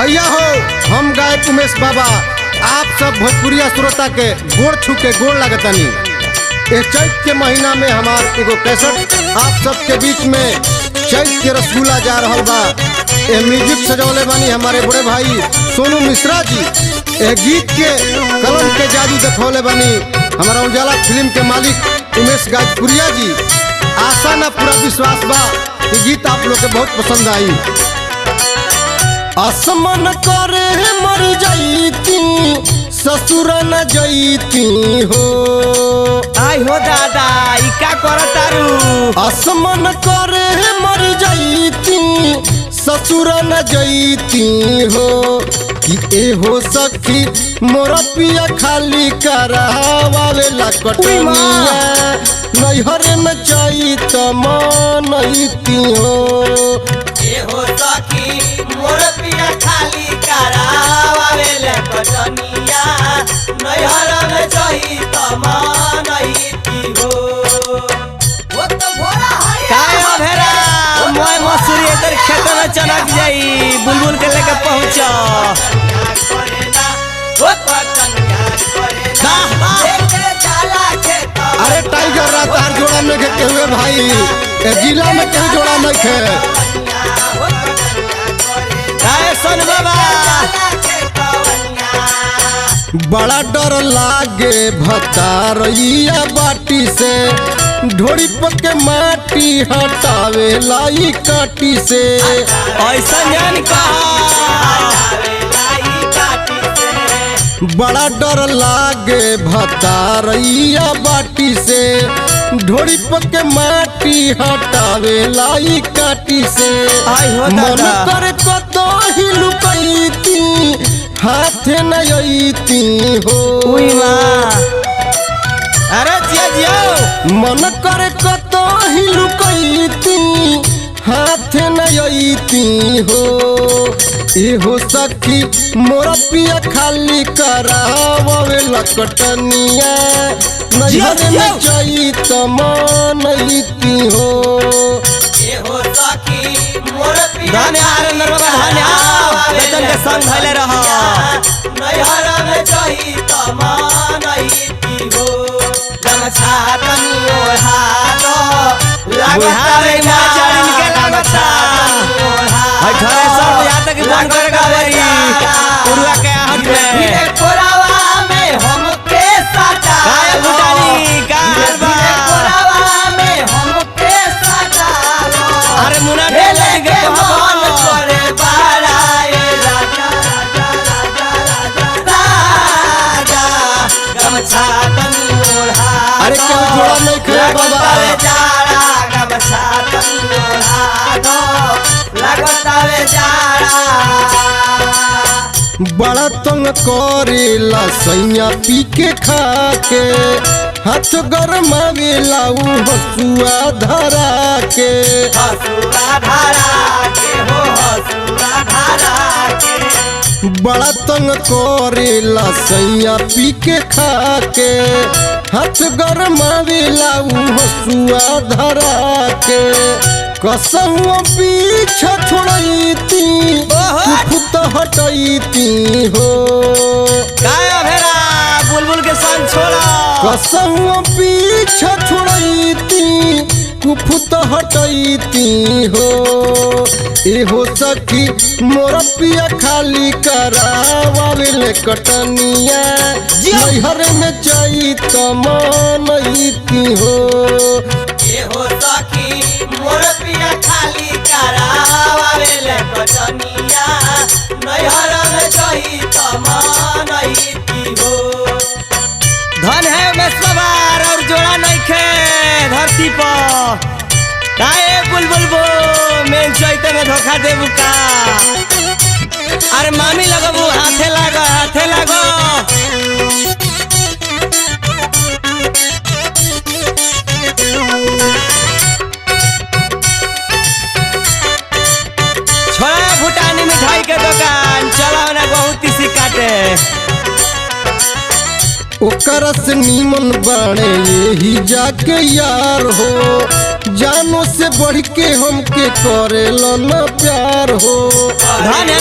भैया हो, हम गायक उमेश बाबा आप सब भोजपुरिया श्रोता के गोड़ छू के गोड़ लगतनी। चैत के महीना में हमार एगो कैसेट आप सबके बीच में चैत के रसगुल्ला जा रहा बा। ये म्यूजिक सजौले बानी हमारे बड़े भाई सोनू मिश्रा जी। ये गीत के कलम के जादू देखौले बानी हमारा उजाला फिल्म के मालिक उमेश गाजपुरिया जी। आशा ना पूरा विश्वास बा कि गीत आप लोग के बहुत पसंद आई। आसमान करे मर जाती ससुर न जाती हो। आई हो दादा ई का करतारू। आसमान करे मर जाती ससुर न जाती हो कि ए हो सखी मोर पिया खाली करावेला कटनिया नैहर में चैत मनैती हो। ए हो सखी मोर पिया खाली करावेला कटनिया नैहर में चैत मनैती हो। वो तो भोरा है का भेरा मोय मसूरी इधर खेत में चनक जाई बुलबुल के लेके पहुंचा। अरे टाइगर रातार जोड़ा में के हुए भाई जिला में कहीं जोड़ा नहीं खे। सुन बाबा बड़ा डर लागे भतारैया बाटी से ढोरी पके माटी हटावे लाई काटी से। ऐसा जान बड़ा डर लागे भतारैया बाटी से ढोरी पके माटी हटावे लाई काटी से। मन करे कतो ही लुकैती हाथ न अइती हो। अरे जियो मन करे कतो ही लुकैती हाथ न अइती हो। ए हो सखी मोर पिया खाली करावेला कटनिया नैहर में चैत मनैती हो। ए हो सखी मोर पिया धन्य वेतन के संग धैले रह नैहर में चैत मनैती हो। गमछा तनी ओढ़ा दो लागता रे माचरिन के गमछा है घरे सब बुझा तक बंद कर गावरी उरुआ के आहट में कोरावा में हम के साटा काय बुटानी कारबा कोरावा में हम के साटा। अरे मुना ढेले के मन करे बाराए राजा राजा राजा गमछा तनी ओढ़ा। अरे क्या जोड़ा नहीं खे बाबा जाड़ा गमछा तनी ओढ़ा दो लगता वे जाड़ा। बड़ा तंग करेला सैया पी के खा के हाथ गरमावेला उ हसुआ धरा के। हसुआ धरा के हो हसुआ धरा के। बड़ा तंग करेला सैया पी के खा के हाथ गरमावेला उ हसुआ धरा के। कसहुआ पीछा छोड़ती खुद हटैती हो। गाया भेरा बुलबुल के संग छोड़ा कसहुआ पीछा छोड़ती कुफुत हटैती हो। ए हो सखी मोर पिया खाली करावेले कटनिया नैहर में चैत मनैती हो। ए हो सखी मोर पिया खाली करावेले कटनिया नैहर में चैत मनैती हो। धन है मेसवार और जोड़ा नहीं खे धरती पर काहे बुलबुल बो मेन चैत में धोखा देबू का। अरे मामी लगबू हाथे लागो हाथे लागो। छोड़ा भूटानी मिठाई के दुकान चला ना बहुत सी काटे। ओकर से नीमन बाणे यही जाके यार हो जानो से बढ़ के हमके करेला न प्यार हो। धन्य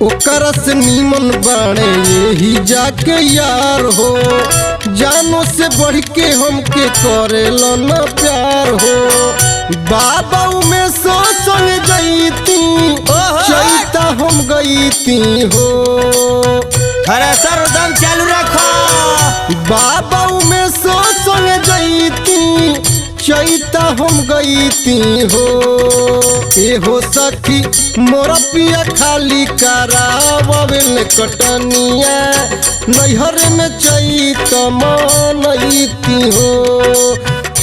ओकर से नीमन बाणे यही जाके यार हो, जानो से बढ़ के हमके करेला न प्यार हो। बाबा में सो संग गईती चैता हम गईती हो। अरे सर दम चालू रखो। बाबा में सो संग गईती चैता हम गईती हो। ए हो सखी मोरा पिया खाली करावल कटनिया, नैहर में चैत मनईती हो।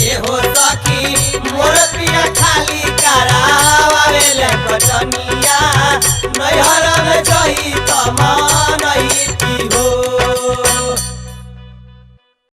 ए हो सखी मोर पिया खाली करावल कटनिया, नैहर में चैत मनईती हो।